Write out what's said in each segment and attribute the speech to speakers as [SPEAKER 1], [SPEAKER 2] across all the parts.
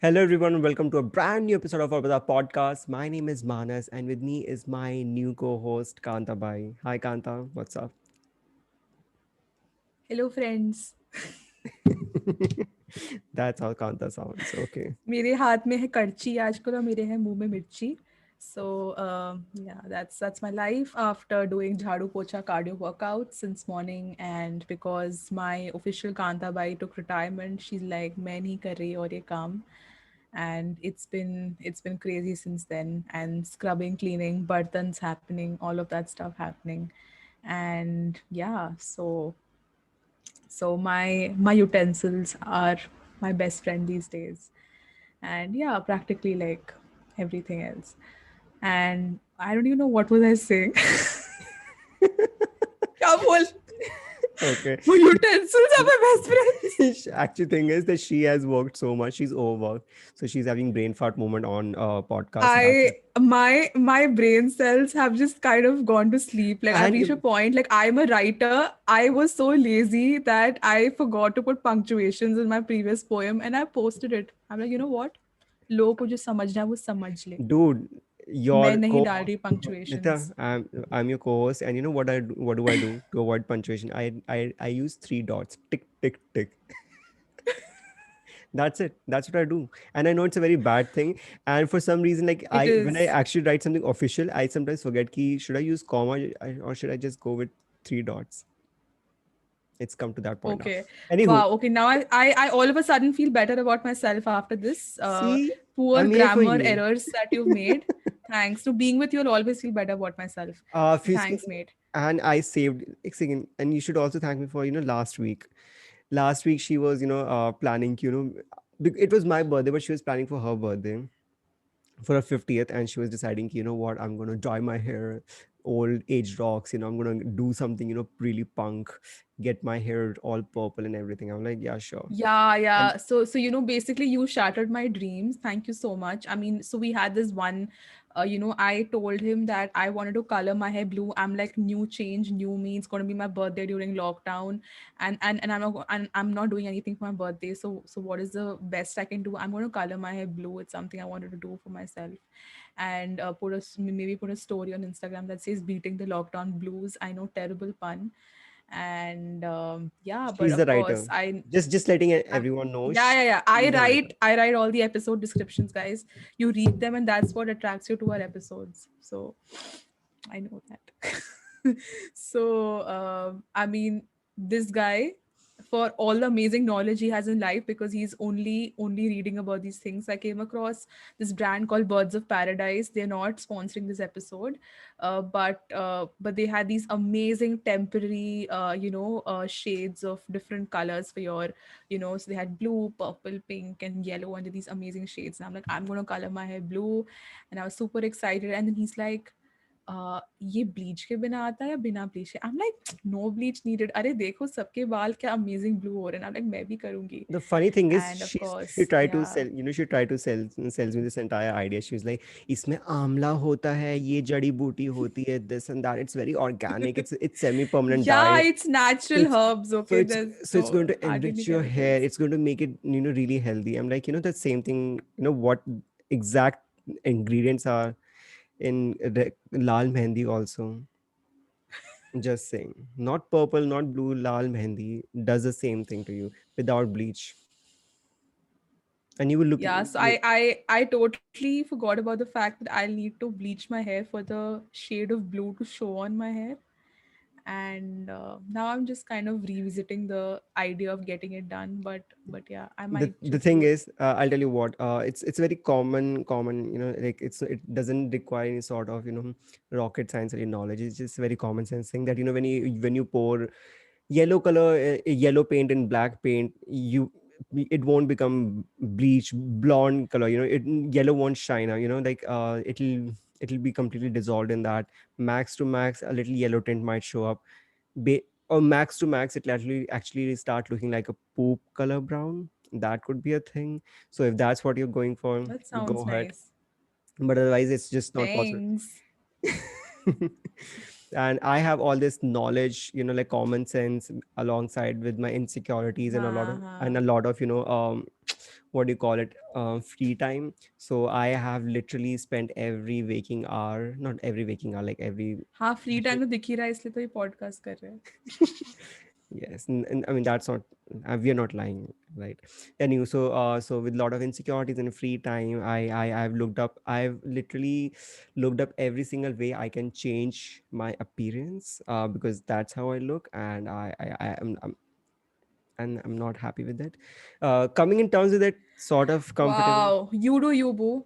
[SPEAKER 1] Hello, everyone. Welcome to a brand new episode of our podcast. My name is Manas, and with me is my new co-host Kanta Bai. Hi, Kanta. What's up?
[SPEAKER 2] Hello friends.
[SPEAKER 1] That's how Kanta sounds. Okay.
[SPEAKER 2] मेरे हाथ में है करची आजकल और मेरे है मुंह में मिर्ची. So yeah, that's my life after doing jhadu pocha cardio workouts since morning, and because my official Kanta Bai took retirement, she's like मैं नहीं कर रही और ये काम, and it's been crazy since then, and scrubbing, cleaning, bartans happening, all of that stuff happening, and yeah, so my utensils are my best friend these days, and yeah, practically like everything else. And I don't even know what was I saying. क्या बोल
[SPEAKER 1] Okay.
[SPEAKER 2] my utensils are my best friends.
[SPEAKER 1] Actually, thing is that she has worked so much. She's overworked, so she's having brain fart moment on podcast. So that's
[SPEAKER 2] I
[SPEAKER 1] it.
[SPEAKER 2] my brain cells have just kind of gone to sleep. Like I've reached a
[SPEAKER 1] And
[SPEAKER 2] point, like I'm a writer. I was so lazy that I forgot to put punctuations in my previous poem and I posted it. I'm like, you know what? लोगों को जो समझना है वो समझ ले.
[SPEAKER 1] dude,
[SPEAKER 2] मैं
[SPEAKER 1] your
[SPEAKER 2] नहीं डाल
[SPEAKER 1] co-host
[SPEAKER 2] रही
[SPEAKER 1] Nitya,
[SPEAKER 2] punctuations.
[SPEAKER 1] I'm your co-host, and you know what I do, what do I do to avoid punctuation? I use three dots, tick tick tick. That's it. That's what I do. And I know it's a very bad thing. And for some reason, like
[SPEAKER 2] It
[SPEAKER 1] when I
[SPEAKER 2] is.
[SPEAKER 1] actually write something official, I sometimes forget ki should I use comma or should I just go with three dots? It's come to that point now.
[SPEAKER 2] Okay.
[SPEAKER 1] Anywho,
[SPEAKER 2] Wow. Okay. Now I all of a sudden feel better about myself after this
[SPEAKER 1] see,
[SPEAKER 2] poor
[SPEAKER 1] I'm here for
[SPEAKER 2] grammar
[SPEAKER 1] you.
[SPEAKER 2] errors that you've made. Thanks to being with you, I'll always feel better about myself. So
[SPEAKER 1] Speaking,
[SPEAKER 2] thanks, mate.
[SPEAKER 1] and I saved a second, and you should also thank me for last week. Last week she was planning it was my birthday, but she was planning for her birthday for her 50th, and she was deciding, you know what, I'm going to dye my hair old age rocks, I'm going to do something, really punk, get my hair all purple and everything. I'm like, yeah, sure.
[SPEAKER 2] Yeah,
[SPEAKER 1] And
[SPEAKER 2] yeah. So basically you shattered my dreams. Thank you so much. I mean, so we had this one, I told him that I wanted to color my hair blue. I'm like, new change, new me. It's gonna be my birthday during lockdown, and I'm not doing anything for my birthday. So what is the best I can do? I'm gonna color my hair blue. It's something I wanted to do for myself, and maybe put a story on Instagram that says beating the lockdown blues. I know, terrible pun, and yeah, but
[SPEAKER 1] she's the
[SPEAKER 2] of course
[SPEAKER 1] writer.
[SPEAKER 2] I
[SPEAKER 1] Just letting
[SPEAKER 2] um,
[SPEAKER 1] everyone know,
[SPEAKER 2] yeah, yeah, yeah. I
[SPEAKER 1] she's the writer.
[SPEAKER 2] write, I write all the episode descriptions, guys. You read them, and that's what attracts you to our episodes. So I know that. So I mean, this guy, for all the amazing knowledge he has in life, because he's only reading about these things. I came across this brand called Birds of Paradise. They're not sponsoring this episode, but they had these amazing temporary shades of different colors for your, so they had blue, purple, pink, and yellow under these amazing shades. And I'm like, I'm gonna color my hair blue, and I was super excited. And then he's like, ये bleach के बिना आता है या बिना bleach के? I'm like, no bleach needed. अरे देखो सबके बाल क्या amazing blue हो रहे हैं. I'm like, मैं भी करूंगी.
[SPEAKER 1] The funny thing is,
[SPEAKER 2] And of
[SPEAKER 1] she
[SPEAKER 2] course,
[SPEAKER 1] tried to
[SPEAKER 2] yeah.
[SPEAKER 1] sell, she tried to sells me this entire idea. She was like, इसमें आंवला होता है, ये जड़ी बूटी होती है, this and that. It's very organic. It's semi permanent
[SPEAKER 2] Yeah,
[SPEAKER 1] dye.
[SPEAKER 2] it's
[SPEAKER 1] So
[SPEAKER 2] natural
[SPEAKER 1] it's
[SPEAKER 2] herbs,
[SPEAKER 1] so
[SPEAKER 2] okay?
[SPEAKER 1] it's
[SPEAKER 2] There's
[SPEAKER 1] so it's
[SPEAKER 2] no
[SPEAKER 1] going to
[SPEAKER 2] hardly any
[SPEAKER 1] enrich your hair.
[SPEAKER 2] chemicals.
[SPEAKER 1] It's going to make it really healthy. I'm like, the same thing. What exact ingredients are in lal mehendi also. Just saying, not purple, not blue. Lal mehendi does the same thing to you without bleach, and you will look.
[SPEAKER 2] Yeah, so I totally forgot about the fact that I'll need to bleach my hair for the shade of blue to show on my hair. And now I'm just kind of revisiting the idea of getting it done, but yeah, I
[SPEAKER 1] the
[SPEAKER 2] might
[SPEAKER 1] the
[SPEAKER 2] just
[SPEAKER 1] thing
[SPEAKER 2] do it.
[SPEAKER 1] is, I'll tell you what, it's very common, like it doesn't require any sort of rocket science or knowledge. It's just very common sense thing that when you pour yellow color, yellow paint and black paint, it won't become bleach blonde color, yellow won't shine, like it'll be completely dissolved in that. Max to max, a little yellow tint might show up. ba- or max to max, it actually start looking like a poop color brown. That could be a thing. So if that's what you're going for,
[SPEAKER 2] That sounds
[SPEAKER 1] go ahead.
[SPEAKER 2] nice.
[SPEAKER 1] But otherwise it's just not possible.
[SPEAKER 2] Thanks.
[SPEAKER 1] And I have all this knowledge, like common sense alongside with my insecurities, and a lot of
[SPEAKER 2] Uh-huh.
[SPEAKER 1] you know what do you call it, free time. So I have literally spent every waking hour, not every waking hour, like every
[SPEAKER 2] हाँ, free time तो दिख ही रहा है इसलिए तो ये podcast कर रहे हैं.
[SPEAKER 1] yes, and I mean that's not, we are not lying, right? Anyway, so with a lot of insecurities and free time, I've looked up, I've literally looked up every single way I can change my appearance, because that's how I look, and I'm not happy with it. Coming in terms with that sort of comfortable.
[SPEAKER 2] Wow, you do you, boo.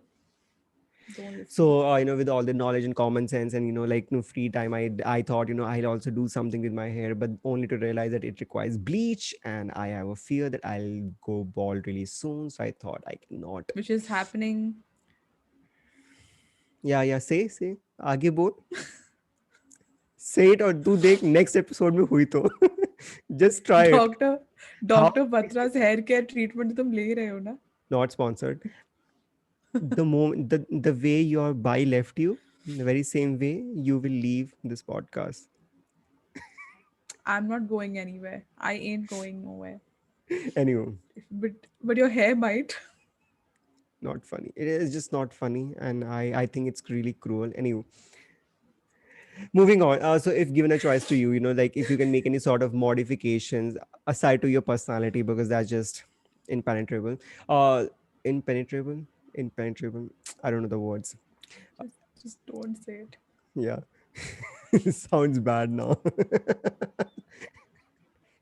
[SPEAKER 2] Don't listen.
[SPEAKER 1] So with all the knowledge and common sense and like free time, I thought I'll also do something with my hair, but only to realize that it requires bleach, and I have a fear that I'll go bald really soon. So I thought I cannot.
[SPEAKER 2] Which is happening.
[SPEAKER 1] Yeah, say आगे बोल, say it और तू देख next episode में हुई तो just try it.
[SPEAKER 2] Doctor
[SPEAKER 1] How?
[SPEAKER 2] Doctor Batra's hair care treatment तुम ले रहे हो ना?
[SPEAKER 1] Not sponsored. The moment, the way your bye left you, the very same way you will leave this podcast.
[SPEAKER 2] I'm not going anywhere. I ain't going nowhere.
[SPEAKER 1] Anyway,
[SPEAKER 2] But your hair might.
[SPEAKER 1] not funny. It is just not funny, and I think it's really cruel. Anyway, moving on. So if given a choice to you, like if you can make any sort of modifications aside to your personality, because that's just impenetrable. Uh, impenetrable, impenetrable. I don't know the words.
[SPEAKER 2] Just don't say it.
[SPEAKER 1] Yeah, sounds bad now.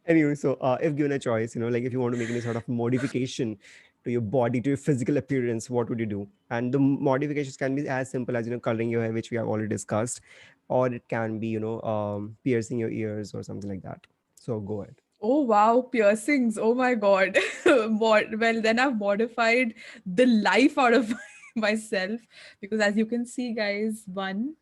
[SPEAKER 1] Anyway, so if given a choice, like if you want to make any sort of modification to your body, to your physical appearance, what would you do? And the modifications can be as simple as coloring your hair, which we have already discussed, or it can be piercing your ears or something like that. So go ahead.
[SPEAKER 2] Oh wow, piercings. Oh my god. Well, then I've modified the life out of myself because as you can see, guys, one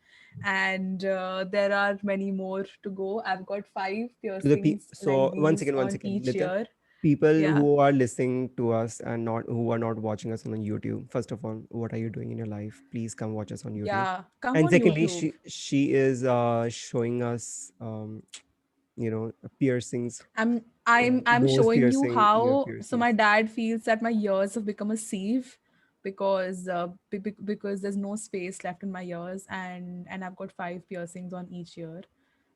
[SPEAKER 2] and there are many more to go. I've got five piercings like
[SPEAKER 1] So
[SPEAKER 2] these
[SPEAKER 1] one
[SPEAKER 2] on
[SPEAKER 1] second,
[SPEAKER 2] each
[SPEAKER 1] Nitya.
[SPEAKER 2] ear.
[SPEAKER 1] People
[SPEAKER 2] Yeah.
[SPEAKER 1] who are listening to us and not who are not watching us on YouTube, first of all, what are you doing in your life? Please come watch us on YouTube.
[SPEAKER 2] Yeah. Come
[SPEAKER 1] And
[SPEAKER 2] on
[SPEAKER 1] secondly,
[SPEAKER 2] YouTube.
[SPEAKER 1] she is showing us piercings,
[SPEAKER 2] I'm
[SPEAKER 1] nose
[SPEAKER 2] showing you
[SPEAKER 1] piercing, ear
[SPEAKER 2] how so my
[SPEAKER 1] piercings.
[SPEAKER 2] dad feels that my ears have become a sieve because because there's no space left in my ears and I've got five piercings on each ear.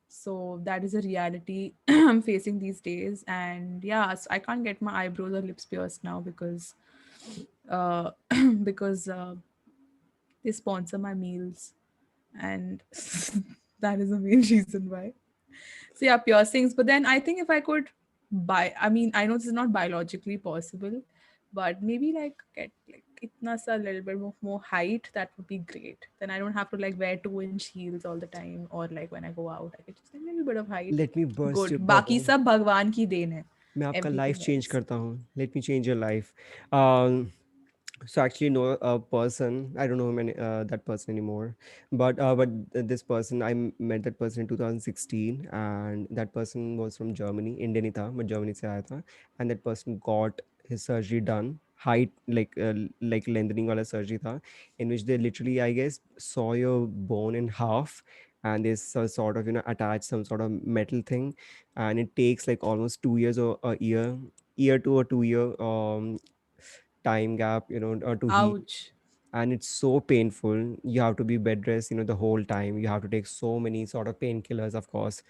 [SPEAKER 2] So that is a reality I'm facing these days. And yeah, so I can't get my eyebrows or lips pierced now because uh because they sponsor my meals and that is the main reason why. So yeah, piercings. But then I think if I could buy, I mean, I know this is not biologically possible, but maybe like get like itna sa little bit more height, that would be great. Then I don't have to like wear 2-inch heels all the time, or like when I go out, I get just a little bit of height.
[SPEAKER 1] Let me burst
[SPEAKER 2] Good.
[SPEAKER 1] your
[SPEAKER 2] बाकी
[SPEAKER 1] bubble.
[SPEAKER 2] सब भगवान की then है.
[SPEAKER 1] मैं आपका life
[SPEAKER 2] Everything
[SPEAKER 1] change
[SPEAKER 2] else.
[SPEAKER 1] करता हूँ. Let me change your life. Um, so I actually know a person. I don't know that person anymore, but this person, met that person in 2016, and that person was from Germany. Indian ही था, but Germany से आया था, and that person got his surgery done. Height, like lengthening वाला surgery था, in which they literally, I guess, saw your bone in half, and they sort of attach some sort of metal thing, and it takes like almost 2 years or a year to a 2 year time gap, to heal.
[SPEAKER 2] Ouch.
[SPEAKER 1] And it's so painful. You have to be bed rest, the whole time. You have to take so many sort of painkillers, of course.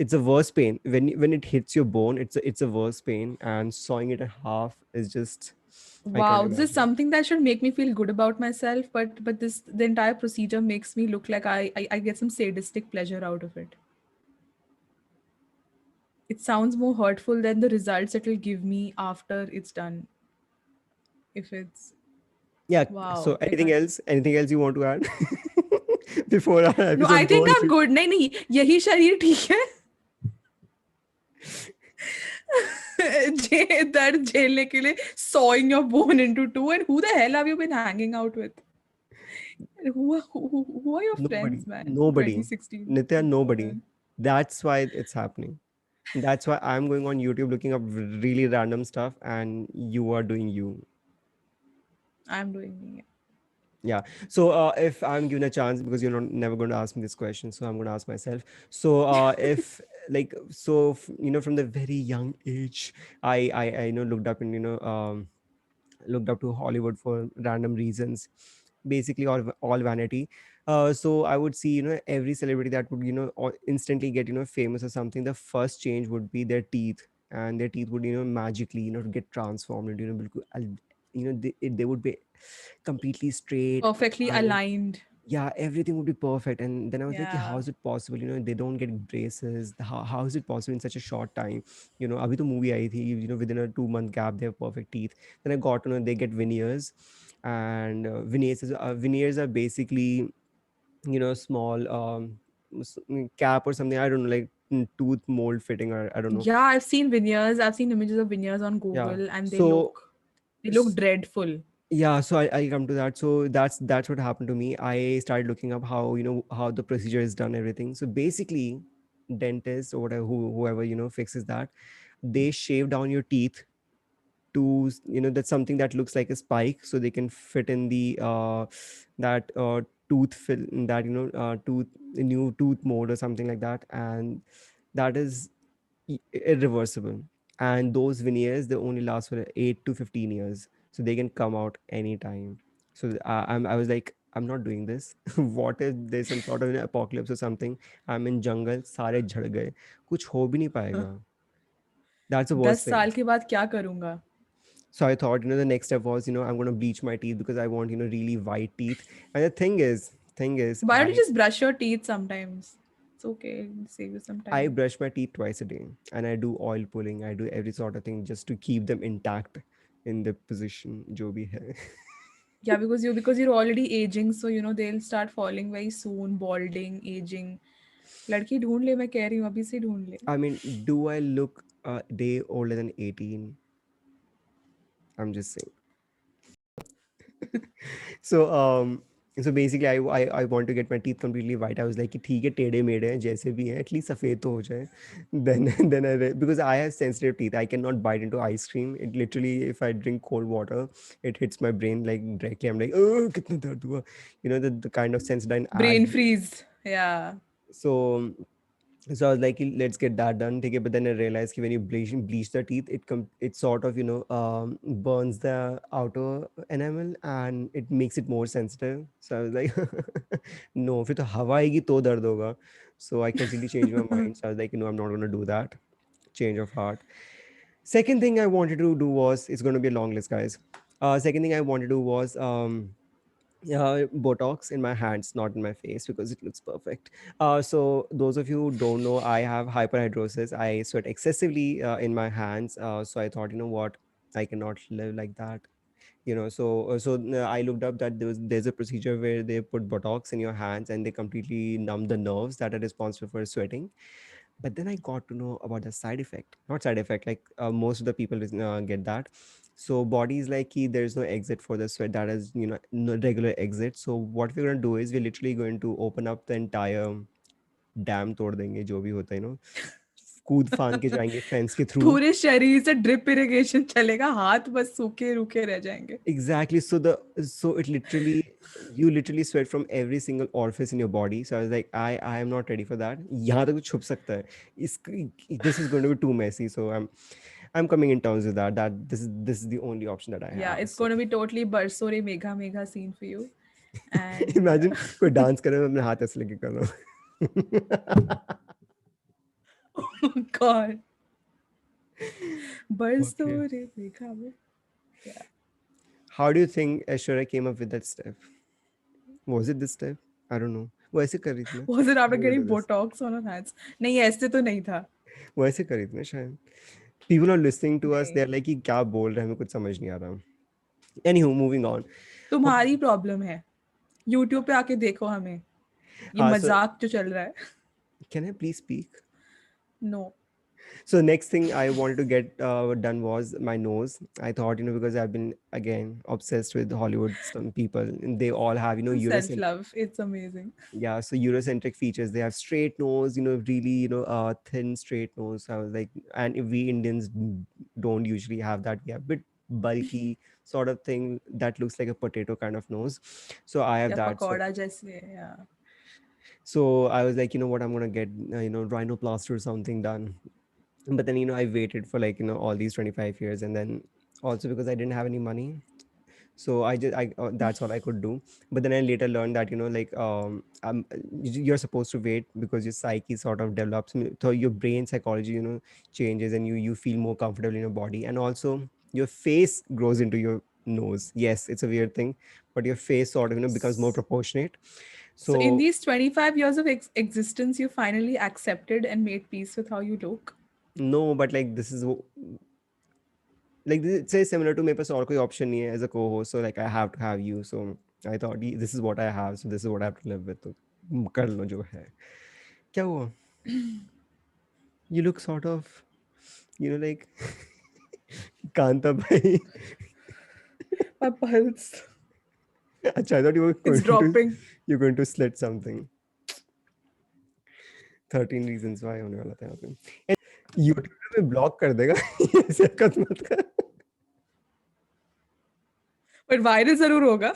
[SPEAKER 1] It's a worse pain when it hits your bone. It's a worse pain, and sawing it in half is just, I can't
[SPEAKER 2] Wow, this is
[SPEAKER 1] imagine.
[SPEAKER 2] something that should make me feel good about myself, but this the entire procedure makes me look like I get some sadistic pleasure out of it. It sounds more hurtful than the results it will give me after it's done. If it's
[SPEAKER 1] Yeah. So
[SPEAKER 2] wow, I
[SPEAKER 1] anything
[SPEAKER 2] can't.
[SPEAKER 1] else? Anything else you want to add before our
[SPEAKER 2] No, I
[SPEAKER 1] episode
[SPEAKER 2] think
[SPEAKER 1] goes?
[SPEAKER 2] I'm good. नहीं नहीं यही शरीर ठीक है. दर्द झेलने के लिए sawing your bone into two, and who the hell have you been hanging out with? Who are your
[SPEAKER 1] Nobody.
[SPEAKER 2] friends, man?
[SPEAKER 1] Nobody.
[SPEAKER 2] 2016.
[SPEAKER 1] Nitya,
[SPEAKER 2] Oh
[SPEAKER 1] nobody.
[SPEAKER 2] man,
[SPEAKER 1] That's why it's happening. That's why I'm going on YouTube looking up really random stuff, and you are doing you.
[SPEAKER 2] I'm doing me.
[SPEAKER 1] Yeah. So if I'm given a chance, because you're not never going to ask me this question, so I'm going to ask myself. So if like from the very young age, I looked up and looked up to Hollywood for random reasons, basically all vanity. So I would see, every celebrity that would, instantly get, famous or something. The first change would be their teeth, and their teeth would, magically, get transformed into, they would be completely straight,
[SPEAKER 2] Perfectly
[SPEAKER 1] fine.
[SPEAKER 2] aligned.
[SPEAKER 1] Yeah, everything would be perfect. And then I was like, "Yeah, how
[SPEAKER 2] Yeah.
[SPEAKER 1] is it possible, they don't get braces? How is it possible in such a short time? Abhi to movie aayi thi, within a 2 month gap they have perfect teeth." Then I got to know they get veneers. And veneers are basically, small, cap or something, I don't know, like, tooth mold fitting, or I don't know.
[SPEAKER 2] Yeah, I've seen veneers. I've seen images of veneers on
[SPEAKER 1] Yeah.
[SPEAKER 2] Google and
[SPEAKER 1] So
[SPEAKER 2] they look dreadful.
[SPEAKER 1] yeah, so I'll come to that. So that's what happened to me. I started looking up how, how the procedure is done, everything. So basically, dentist or whatever, whoever, fixes that, they shave down your teeth to, that's something that looks like a spike, so they can fit in the that tooth fill, that, tooth, new tooth mode or something like that. And that is irreversible. And those veneers, they only last for 8 to 15 years, so they can come out anytime. So I was like, I'm not doing this. What if there's some sort of an apocalypse or something? I'm in jungle, सारे झड़ गए, कुछ हो भी नहीं पाएगा. That's the worst
[SPEAKER 2] 10
[SPEAKER 1] thing.
[SPEAKER 2] साल के बाद क्या करूँगा?
[SPEAKER 1] So I thought, the next step was, I'm going to bleach my teeth because I want, really white teeth. And the thing is,
[SPEAKER 2] Why don't you just brush your teeth sometimes? It's okay. It'll save you some
[SPEAKER 1] I
[SPEAKER 2] time.
[SPEAKER 1] brush my teeth twice a day, and I do oil pulling. I do every sort of thing just to keep them intact in the position jo bhi hai.
[SPEAKER 2] Yeah, because you're already aging, so they'll start falling very soon, balding, aging. लड़की ढूंढ ले मैं कह रही हूँ अभी से ढूंढ ले.
[SPEAKER 1] I mean, do I look a day older than 18? I'm just saying. So so basically I want to get my teeth completely white. I was like कि ठीक है टेढ़े मेढ़े हैं जैसे भी हैं, at least सफ़ेद तो हो जाए. Then because I have sensitive teeth, I cannot bite into ice cream. It literally, if I drink cold water, it hits my brain like directly. I'm like, oh, कितना दर्द हुआ. The kind of Sensodyne
[SPEAKER 2] Brain
[SPEAKER 1] ad.
[SPEAKER 2] freeze. Yeah.
[SPEAKER 1] So so I was like, let's get that done. Okay, but then I realized that when you bleach the teeth, it sort of, burns the outer enamel, and it makes it more sensitive. So I was like, no, फिर तो हवा आएगी तो दर्द होगा. So I completely changed my mind. So I was like, I'm not gonna do that. Change of heart. Second thing I wanted to do was, it's gonna be a long list, guys. Second thing I wanted to do was Botox in my hands, not in my face, because it looks perfect. So those of you who don't know, I have hyperhidrosis. I sweat excessively in my hands. So I thought, what, I cannot live like that. I looked up that there's a procedure where they put Botox in your hands and they completely numb the nerves that are responsible for sweating. But then I got to know about the side effect, not side effect, like most of the people get that. So body is like, there's no exit for the sweat, that is, no regular exit. So what we're going to do is we're literally going to open up the entire dam, तोड़ देंगे जो भी होता है, कूद फान के जाएंगे फेंस के थ्रू.
[SPEAKER 2] पूरे शरीर से ड्रिप इरिगेशन चलेगा हाथ बस सूखे रूखे रह जाएंगे.
[SPEAKER 1] Exactly. So it literally, you literally sweat from every single orifice in your body. So I was like, I am not ready for that. यहाँ तक तो छुप सकता है. इस This is going to be too messy. So I'm coming in terms with that. That this is the only option that I
[SPEAKER 2] Yeah,
[SPEAKER 1] have.
[SPEAKER 2] it's
[SPEAKER 1] So
[SPEAKER 2] going to be totally Barsore Megha Megha scene for you. And
[SPEAKER 1] imagine कोई dance करे, मैं अपने हाथ ऐसे लेके कर रहा हूँ.
[SPEAKER 2] oh God,
[SPEAKER 1] Okay.
[SPEAKER 2] Barsore Megha Megha. Yeah.
[SPEAKER 1] How do you think Aishwarya came up with that step? Was it this step? I don't know. वो ऐसे कर रही थी ना.
[SPEAKER 2] Was it after
[SPEAKER 1] I remember
[SPEAKER 2] getting
[SPEAKER 1] this.
[SPEAKER 2] Botox on her hands? नहीं ऐसे तो नहीं था.
[SPEAKER 1] वो ऐसे कर रही थी ना शायद. People are listening to us.
[SPEAKER 2] नहीं.
[SPEAKER 1] They're like कि क्या बोल रहे हैं, हमें कुछ समझ नहीं आ रहा. Anywho, moving on. Okay.
[SPEAKER 2] तुम्हारी प्रॉब्लम है. यूट्यूब पे आके देखो हमें. ये
[SPEAKER 1] So
[SPEAKER 2] मजाक जो चल रहा है.
[SPEAKER 1] can I please speak?
[SPEAKER 2] No.
[SPEAKER 1] So next thing I wanted to get done was my nose. I thought, because I've been again obsessed with Hollywood. Some people, and they all have,
[SPEAKER 2] Self
[SPEAKER 1] Eurocentric.
[SPEAKER 2] love. It's amazing.
[SPEAKER 1] Yeah, so Eurocentric features. They have straight nose, really, thin straight nose. I was like, and if we Indians don't usually have that. We have a bit bulky sort of thing that looks like a potato kind of nose. So I have
[SPEAKER 2] या
[SPEAKER 1] that. So
[SPEAKER 2] pakora जैसे. Yeah.
[SPEAKER 1] so I was like, what, I'm gonna get, rhinoplasty or something done. But then, I waited for like, all these 25 years. And then also because I didn't have any money, So that's all I could do. But then I later learned that, you're supposed to wait because your psyche sort of develops, so your brain psychology, changes, and you feel more comfortable in your body, and also your face grows into your nose. Yes, it's a weird thing, but your face sort of becomes more proportionate.
[SPEAKER 2] So in
[SPEAKER 1] So
[SPEAKER 2] these 25 years of existence, you finally accepted and made peace with how you look.
[SPEAKER 1] no, but like this is it says similar to, मेरे पास और कोई option नहीं है as a co-host, so like I have to have you. So I thought this is what I have, so this is what I have to live with. तो कर लो जो है. क्या हुआ? You look sort of, like Kanta bhai.
[SPEAKER 2] My pulse
[SPEAKER 1] अच्छा, I thought you were
[SPEAKER 2] is dropping.
[SPEAKER 1] going to slit something. 13 reasons why होने वाला था यहाँ पे. YouTube में ब्लॉक कर देगा. ऐसे हरकत मत कर.
[SPEAKER 2] But viral जरूर होगा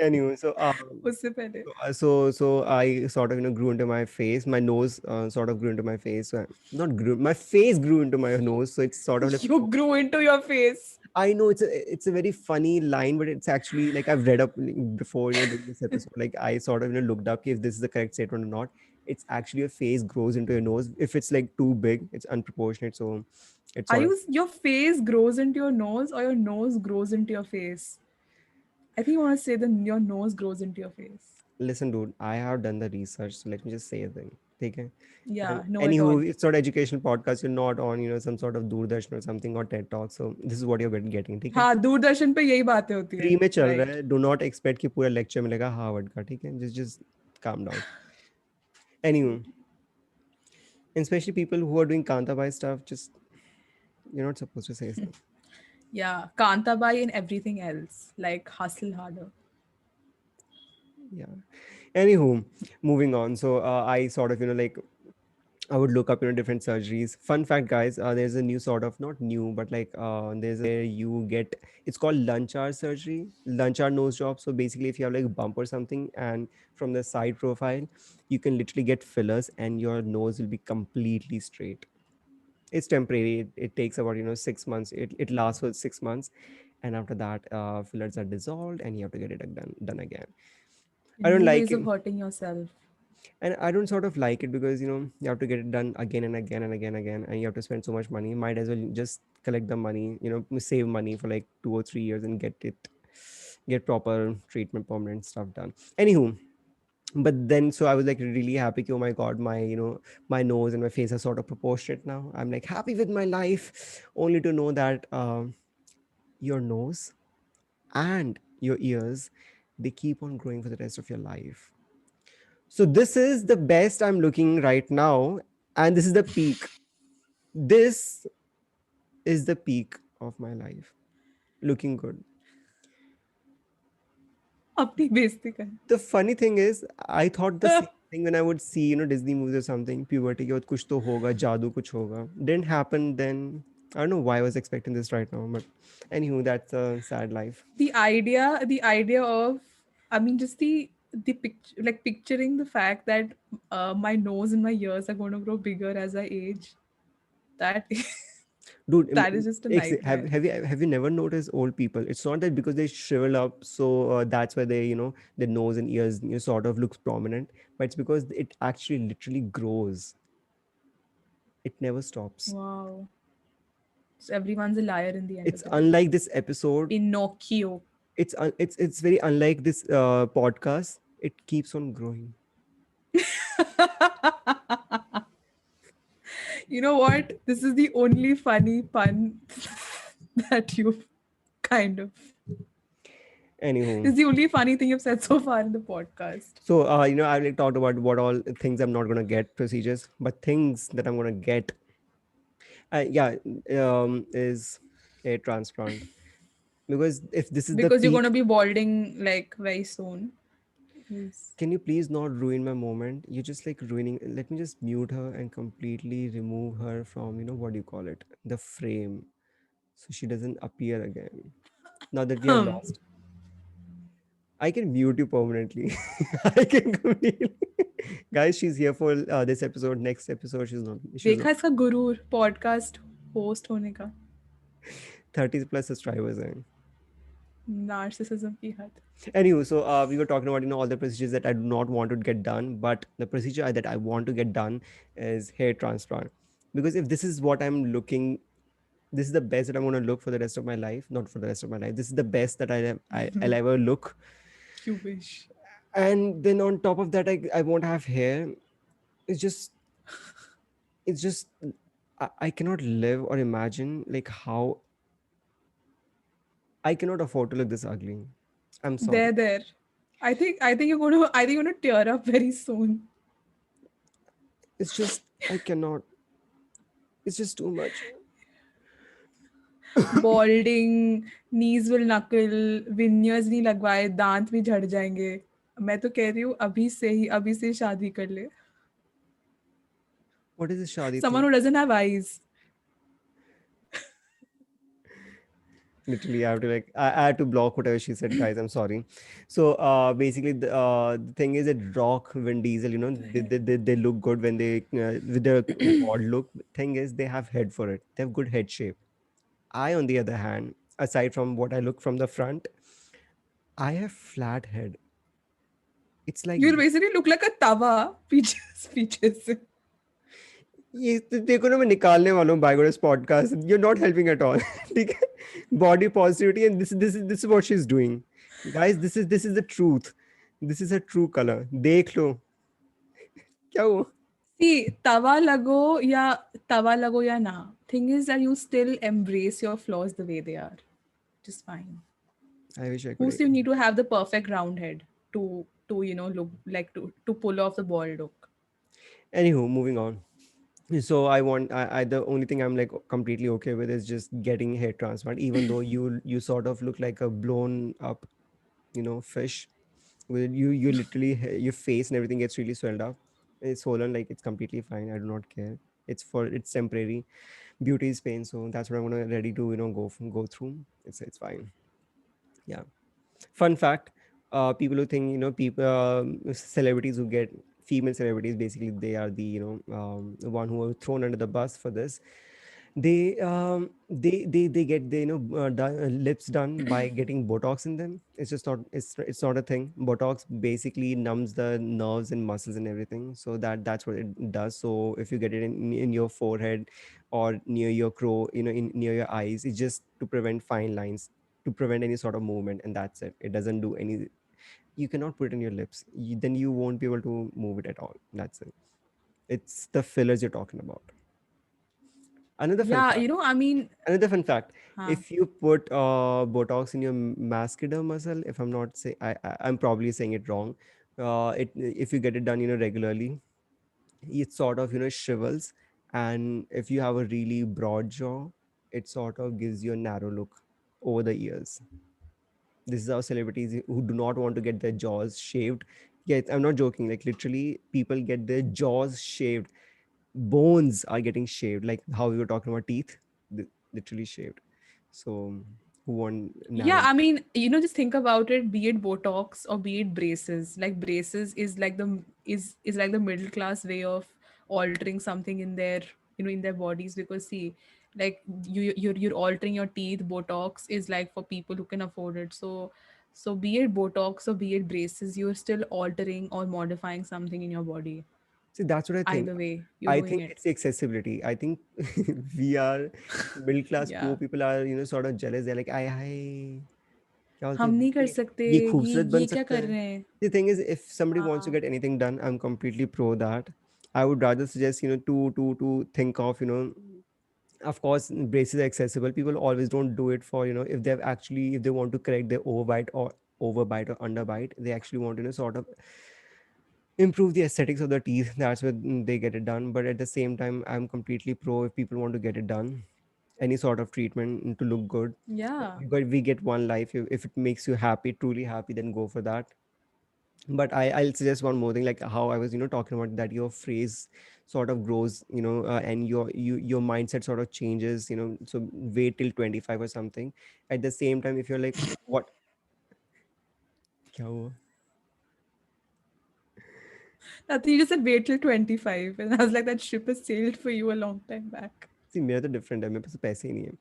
[SPEAKER 1] Anyway,
[SPEAKER 2] उससे पहले.
[SPEAKER 1] so I sort of grew into my face. My nose sort of grew into my face. So not grew. My face grew into my nose. So it's sort of like,
[SPEAKER 2] You grew into your face.
[SPEAKER 1] I know it's a very funny line, but it's actually like I've read up before doing this episode. Like I sort of looked up if this is the correct statement or not. It's actually a face grows into your nose. If it's like too big, it's unproportionate. So it's
[SPEAKER 2] Are
[SPEAKER 1] sort of,
[SPEAKER 2] your face grows into your nose or your nose grows into your face? I think you want to say that your nose grows into your face.
[SPEAKER 1] listen, dude. I have done the research, so let me just say a thing. Okay. And
[SPEAKER 2] Yeah, know it all.
[SPEAKER 1] anywho, it's not educational podcast. You're not on some sort of Doordarshan or something or TED Talk. So this is what you're getting. Okay.
[SPEAKER 2] हाँ दूरदर्शन पे यही बातें होती है
[SPEAKER 1] free में चल रहा
[SPEAKER 2] right
[SPEAKER 1] है. डू नॉट एक्सपेक्ट कि पूरा लेक्चर मिलेगा हार्वर्ड का. ठीक है, just calm down. Anyway, and especially people who are doing Kantabai stuff, just you're not supposed to say so.
[SPEAKER 2] Yeah, Kantabai and everything else, like hustle harder.
[SPEAKER 1] Yeah. Anywho, moving on. So I sort of I would look up different surgeries. Fun fact, guys, there's a new sort of, not new, but like there's a where you get, it's called lunch hour surgery, lunch hour nose job. So basically, if you have like a bump or something, and from the side profile, you can literally get fillers, and your nose will be completely straight. It's temporary. It takes about 6 months. It lasts for 6 months, and after that, fillers are dissolved, and you have to get it done again. I don't
[SPEAKER 2] New
[SPEAKER 1] like
[SPEAKER 2] ways of
[SPEAKER 1] it,
[SPEAKER 2] hurting yourself.
[SPEAKER 1] and I don't sort of like it because you have to get it done again and again and again and again, and you have to spend so much money. Might as well just collect the money, save money for like 2 or 3 years and get proper treatment, permanent stuff done. Anywho, but then so I was like really happy. Oh my god, my my nose and my face are sort of proportionate now. I'm like happy with my life, only to know that your nose and your ears, they keep on growing for the rest of your life. So this is the best I'm looking right now, and this is the peak. This is the peak of my life. Looking good.
[SPEAKER 2] अपनी बेइज्जती कर.
[SPEAKER 1] The funny thing is, I thought the same thing when I would see, Disney movies or something. Puberty ke baad kuch to hoga, jadoo kuch hoga. Didn't happen then. I don't know why I was expecting this right now, but anywho, that's a sad life.
[SPEAKER 2] The idea of, I mean, just the picture, like picturing the fact that my nose and my ears are going to grow bigger as I age. That
[SPEAKER 1] Dude,
[SPEAKER 2] that is just a nightmare.
[SPEAKER 1] have you never noticed old people? It's not that because they shrivel up, so that's why they their nose and ears sort of looks prominent, but it's because it actually literally grows. It never stops.
[SPEAKER 2] Wow. So everyone's a liar in the end of
[SPEAKER 1] It's
[SPEAKER 2] the day.
[SPEAKER 1] unlike this episode.
[SPEAKER 2] Pinocchio.
[SPEAKER 1] It's very unlike this podcast. It keeps on growing.
[SPEAKER 2] You know what? This is the only funny pun that you've kind of.
[SPEAKER 1] Anywho,
[SPEAKER 2] This is the only funny thing you've said so far in the podcast.
[SPEAKER 1] so I've like talked about what all things I'm not gonna get procedures, but things that I'm gonna get, yeah, is a transplant. Because if this is the
[SPEAKER 2] Because you're going
[SPEAKER 1] peak,
[SPEAKER 2] to be balding like very soon. Yes.
[SPEAKER 1] can you please not ruin my moment? You're just like ruining. Let me just mute her and completely remove her from what do you call it, the frame, so she doesn't appear again. Now that we have lost, I can mute you permanently. I can completely. Guys, she's here for this episode. Next episode, she's not. She's not.
[SPEAKER 2] देखा इसका गुरूर podcast host होने का.
[SPEAKER 1] 30 plus subscribers हैं.
[SPEAKER 2] Narcissism की हद.
[SPEAKER 1] Anywho, so we were talking about all the procedures that I do not want to get done, but the procedure that I want to get done is hair transplant. Because if this is what I'm looking, this is the best that I'm going to look for the rest of my life. Not for the rest of my life. This is the best that I'll ever look.
[SPEAKER 2] You wish.
[SPEAKER 1] And then on top of that, I won't have hair. It's just it's just I cannot live or imagine like how I cannot afford to look this ugly. I'm sorry.
[SPEAKER 2] There. I think you're gonna tear up very soon.
[SPEAKER 1] It's just I cannot. It's just too much.
[SPEAKER 2] Balding, knees will knuckle, veneers नहीं लगवाए, दांत भी झड़ जाएंगे. मैं तो कह रही हूँ अभी से ही शादी कर ले.
[SPEAKER 1] What is this shadi
[SPEAKER 2] Someone
[SPEAKER 1] thing?
[SPEAKER 2] who doesn't have eyes.
[SPEAKER 1] Literally, I have to like I had to block whatever she said, guys. I'm sorry. So basically, the thing is that Rock, Vin Diesel, they look good when they with their bald look. Thing is, they have head for it. They have good head shape. I, on the other hand, aside from what I look from the front, I have flat head. It's like
[SPEAKER 2] You basically look like a tawa. Peaches.
[SPEAKER 1] ये देखो ना मैं निकालने वाला हूँ बाइगोडस podcast you not helping at all ठीक है body positivity and this is what she is doing guys this is the truth this is a true colour देख लो क्या हुआ
[SPEAKER 2] See, tawa lago ya na. Thing is that you still embrace your flaws the way they are. Just fine.
[SPEAKER 1] I wish I
[SPEAKER 2] Who
[SPEAKER 1] could
[SPEAKER 2] still need to have the perfect round head to look like to pull off the bald look.
[SPEAKER 1] anywho moving on so I the only thing I'm like completely okay with is just getting hair transplant even though you sort of look like a blown up fish with you literally your face and everything gets really swelled up it's swollen like it's completely fine I do not care it's temporary beauty is pain so that's what I'm gonna ready to go through it's fine yeah fun fact people who think people celebrities who get female celebrities basically they are the the one who are thrown under the bus for this they get the lips done by getting botox in them it's just not it's not a thing botox basically numbs the nerves and muscles and everything so that's what it does so if you get it in your forehead or near your crow near your eyes it's just to prevent fine lines to prevent any sort of movement and that's it it doesn't do any you cannot put it in your lips then you won't be able to move it at all that's it it's the fillers you're talking about another fun
[SPEAKER 2] Yeah,
[SPEAKER 1] fact
[SPEAKER 2] I mean,
[SPEAKER 1] Another fun fact:
[SPEAKER 2] huh.
[SPEAKER 1] if you put Botox in your masculine muscle, if I'm not say, I'm probably saying it wrong. It if you get it done, regularly, it sort of shrivels, and if you have a really broad jaw, it sort of gives you a narrow look over the ears. This is how celebrities who do not want to get their jaws shaved. Yeah, I'm not joking. Like literally, people get their jaws shaved. Bones are getting shaved, like how we were talking about teeth, literally shaved. So who want
[SPEAKER 2] Yeah,
[SPEAKER 1] narrow?
[SPEAKER 2] I mean, just think about it, be it Botox or be it braces. Like braces is like the middle class way of altering something in their bodies because see, like you're altering your teeth. Botox is like for people who can afford it. So be it Botox or be it braces, you're still altering or modifying something in your body.
[SPEAKER 1] See, that's what I think.
[SPEAKER 2] Either way, you're
[SPEAKER 1] I
[SPEAKER 2] doing
[SPEAKER 1] think
[SPEAKER 2] it.
[SPEAKER 1] it's the accessibility. I think we are middle class poor
[SPEAKER 2] Yeah.
[SPEAKER 1] people are sort of jealous. They're like, I क्या बोलते
[SPEAKER 2] हम
[SPEAKER 1] हैं
[SPEAKER 2] नहीं कर
[SPEAKER 1] ये
[SPEAKER 2] सकते
[SPEAKER 1] ये
[SPEAKER 2] ये
[SPEAKER 1] खूबसूरत बन
[SPEAKER 2] ये क्या
[SPEAKER 1] सकता
[SPEAKER 2] कर
[SPEAKER 1] है.
[SPEAKER 2] रहे हैं.
[SPEAKER 1] The thing is, if somebody wants to
[SPEAKER 2] हाँ.
[SPEAKER 1] get anything done, I'm completely pro that. I would rather suggest to think of of course braces are accessible people always don't do it for if they've actually if they want to correct their overbite or underbite they actually want to sort of improve the aesthetics of the teeth that's when they get it done but at the same time I'm completely pro if people want to get it done any sort of treatment to look good
[SPEAKER 2] Yeah.
[SPEAKER 1] we get one life if it makes you happy truly happy then go for that but I'll suggest one more thing like how I was talking about that your phrase sort of grows and your mindset sort of changes so wait till 25 or something at the same time if you're like what क्या हुआ
[SPEAKER 2] Nothing. You just said wait till 25. And I was like, that ship has sailed for you a long time back.
[SPEAKER 1] See मेरा तो different है मेरे पास पैसे ही नहीं है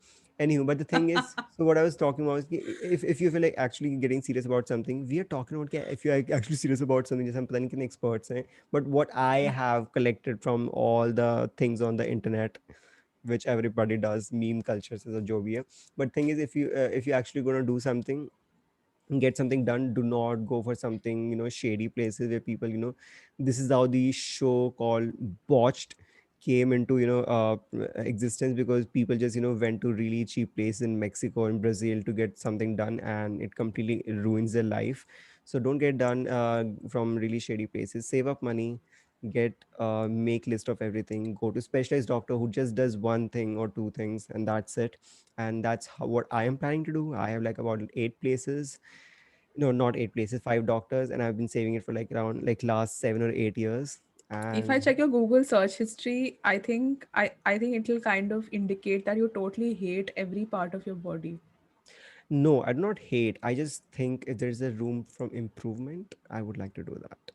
[SPEAKER 1] Anywho, but the thing is, so what I was talking about is if you feel like actually getting serious about something, we are talking about if you are actually serious about something, जैसे हम पता नहीं कितने experts हैं. But what I have collected from all the things on the internet, which everybody does, meme cultures is a जो भी है. But thing is, if you actually gonna do something, get something done, do not go for something, shady places where people, this is how the show called Botched came into, existence, because people just, went to really cheap places in Mexico and Brazil to get something done, and it completely ruins their life. So don't get done from really shady places. Save up money, get make list of everything, go to specialized doctor who just does one thing or two things, and that's it. And that's what I am planning to do. I have like about 8 places, no, not 8 places, 5 doctors, and I've been saving it for like around like last 7 or 8 years.
[SPEAKER 2] If I
[SPEAKER 1] And
[SPEAKER 2] check your Google search history, I think it will kind of indicate that you totally hate every part of your body.
[SPEAKER 1] no, I do not hate. I just think if there's a room from improvement, I would like to do that.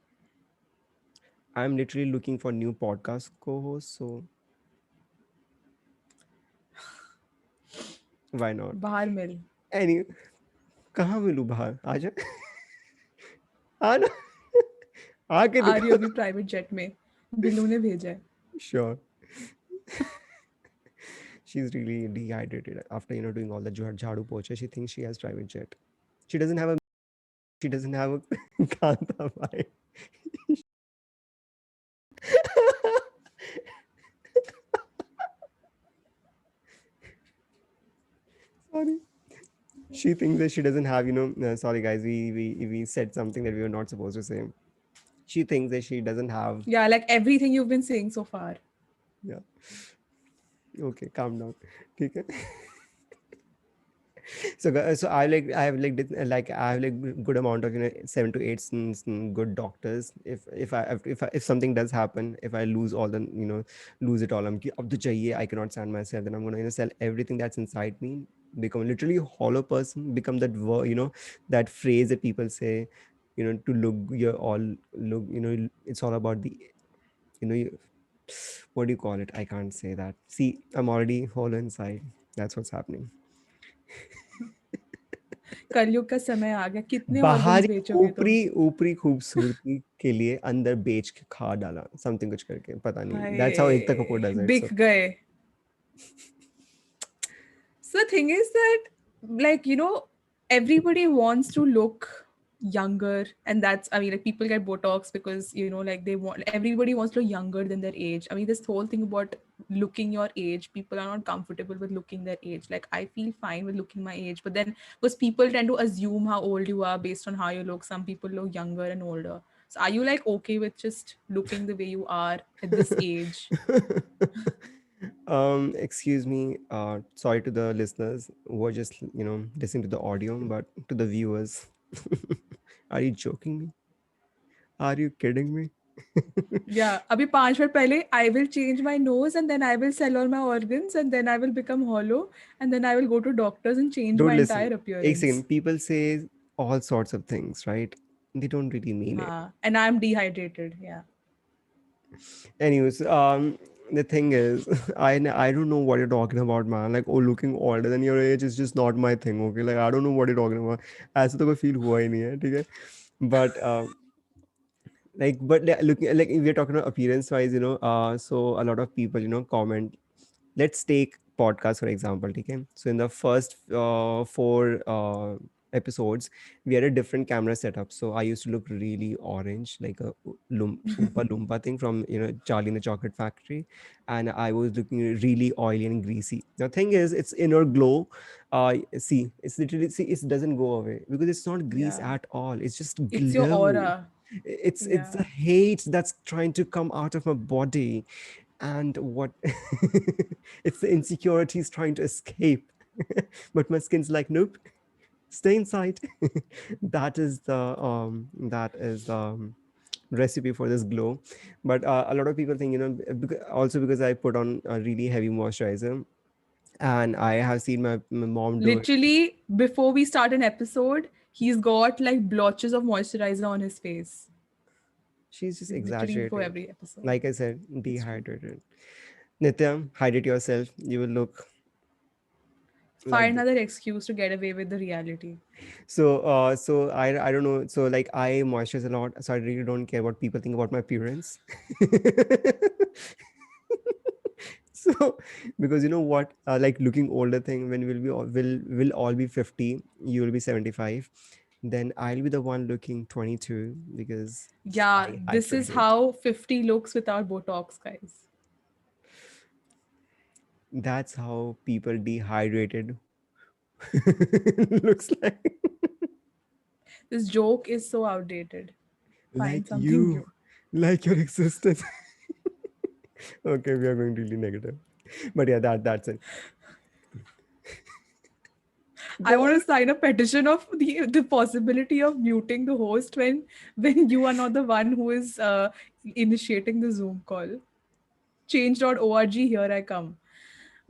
[SPEAKER 1] I'm literally looking for new podcast co-hosts, so why not?
[SPEAKER 2] बाहर मिल.
[SPEAKER 1] Any, कहाँ मिलूँ बाहर? आजा, आना, आके
[SPEAKER 2] आ रही हो
[SPEAKER 1] दिखा
[SPEAKER 2] अभी
[SPEAKER 1] दो.
[SPEAKER 2] प्राइवेट जेट में. बिल्लू ने भेजा है.
[SPEAKER 1] Sure. She's really dehydrated after doing all the jhadu pocha. She thinks she has private jet. She doesn't have a. She doesn't have a kanta vibe. Sorry. She thinks that she doesn't have, sorry guys, we said something that we were not supposed to say. She thinks that she doesn't have.
[SPEAKER 2] Yeah, like everything you've been saying so far.
[SPEAKER 1] Yeah. Okay, calm down. Okay. So I have like good amount of 7 to 8 good doctors. If something does happen, if I lose all the lose it all, I'm ki ab to chahiye, I cannot stand myself, then I'm gonna sell everything that's inside me, become literally a hollow person, become that that phrase that people say, to look you're all look, it's all about the you, what do you call it, I can't say that. See, I'm already hollow inside. That's what's happening.
[SPEAKER 2] कलयुग का समय आ गया. कितने organs
[SPEAKER 1] बाहरी
[SPEAKER 2] बेचोगे तुम?
[SPEAKER 1] ऊपरी ऊपरी खूबसूरती के लिए अंदर बेच के खा डाला, समथिंग कुछ करके, पता नहीं, that's how Ekta Kapoor
[SPEAKER 2] hi,
[SPEAKER 1] does it. So
[SPEAKER 2] बिक गए. So the thing is that, like, everybody wants to look younger, and that's, I mean, like, people get Botox because, like, they want, everybody wants to look younger than their age. I mean, this whole thing about looking your age, people are not comfortable with looking their age. Like, I feel fine with looking my age, but then because people tend to assume how old you are based on how you look, some people look younger and older. So are you like okay with just looking the way you are at this age?
[SPEAKER 1] excuse me, sorry to the listeners who are just listening to the audio, but to the viewers, are you joking me? Are you kidding me?
[SPEAKER 2] Yeah, अभी 5 minute पहले I will change my nose and then I will sell all my organs and then I will become hollow and then I will go to doctors and change
[SPEAKER 1] Don't
[SPEAKER 2] my
[SPEAKER 1] listen.
[SPEAKER 2] entire
[SPEAKER 1] Ek
[SPEAKER 2] appearance.
[SPEAKER 1] second, people say all sorts of things, right? They don't really mean it.
[SPEAKER 2] And I'm dehydrated. Yeah.
[SPEAKER 1] Anyways, the thing is, I don't know what you're talking about, man. Like, oh, looking older than your age is just not my thing. Okay, like I don't know what you're talking about. ऐसा तो कोई feel हुआ ही नहीं है, ठीक है? But looking like if we're talking about appearance wise, so a lot of people comment. Let's take podcast for example, okay? So in the first 4 episodes, we had a different camera setup. So I used to look really orange, like a Oompa Loompa thing from Charlie and the Chocolate Factory, and I was looking really oily and greasy. The thing is, it's inner glow. See, it's literally, see, it doesn't go away because it's not grease
[SPEAKER 2] Yeah.
[SPEAKER 1] at all. It's just
[SPEAKER 2] It's your
[SPEAKER 1] glow.
[SPEAKER 2] aura.
[SPEAKER 1] It's the
[SPEAKER 2] Yeah.
[SPEAKER 1] hate that's trying to come out of my body, and what it's the insecurities trying to escape. But my skin's like, nope, stay inside. That is the recipe for this glow. But a lot of people think, also because I put on a really heavy moisturizer, and I have seen my mom do it.
[SPEAKER 2] Literally, before we start an episode, he's got like blotches of moisturizer on his face.
[SPEAKER 1] She's just
[SPEAKER 2] Literally before
[SPEAKER 1] exaggerating.
[SPEAKER 2] every episode.
[SPEAKER 1] Like I said,
[SPEAKER 2] It's true.
[SPEAKER 1] dehydrated. Nitya, hydrate yourself, you will look like
[SPEAKER 2] Find another excuse to get away with the reality.
[SPEAKER 1] so I don't know, so like I moisturize a lot, so I really don't care what people think about my appearance. So because you know what, like looking older thing, when will all be 50, you will be 75, then I'll be the one looking 22 because
[SPEAKER 2] Yeah,
[SPEAKER 1] I
[SPEAKER 2] this is
[SPEAKER 1] hydrate.
[SPEAKER 2] how 50 looks without Botox, guys.
[SPEAKER 1] That's how people dehydrated looks like.
[SPEAKER 2] This joke is so outdated. Find
[SPEAKER 1] Like
[SPEAKER 2] something
[SPEAKER 1] you,
[SPEAKER 2] new.
[SPEAKER 1] like your existence. Okay, we are going really negative, but yeah, that's it.
[SPEAKER 2] I
[SPEAKER 1] Go
[SPEAKER 2] want
[SPEAKER 1] on.
[SPEAKER 2] to sign a petition of the possibility of muting the host when you are not the one who is initiating the Zoom call. Change.org, here I come.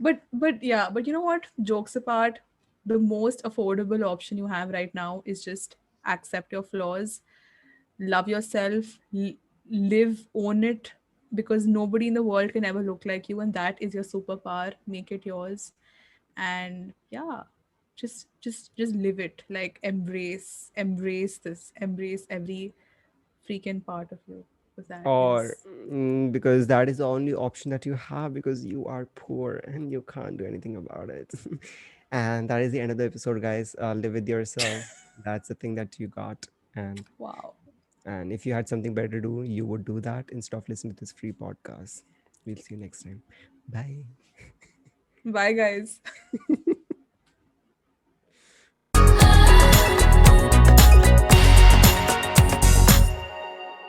[SPEAKER 2] But yeah, but you know what? Jokes apart, the most affordable option you have right now is just accept your flaws, love yourself, live, own it, because nobody in the world can ever look like you, and that is your superpower. Make it yours, and yeah, just live it. Like embrace this, embrace every freaking part of you, because that
[SPEAKER 1] Or
[SPEAKER 2] is
[SPEAKER 1] because that is the only option that you have because you are poor and you can't do anything about it. And that is the end of the episode, guys. Live with yourself. That's the thing that you got. and
[SPEAKER 2] wow.
[SPEAKER 1] and if you had something better to do, you would do that instead of listening to this free podcast. We'll see you next time. Bye.
[SPEAKER 2] Bye, guys.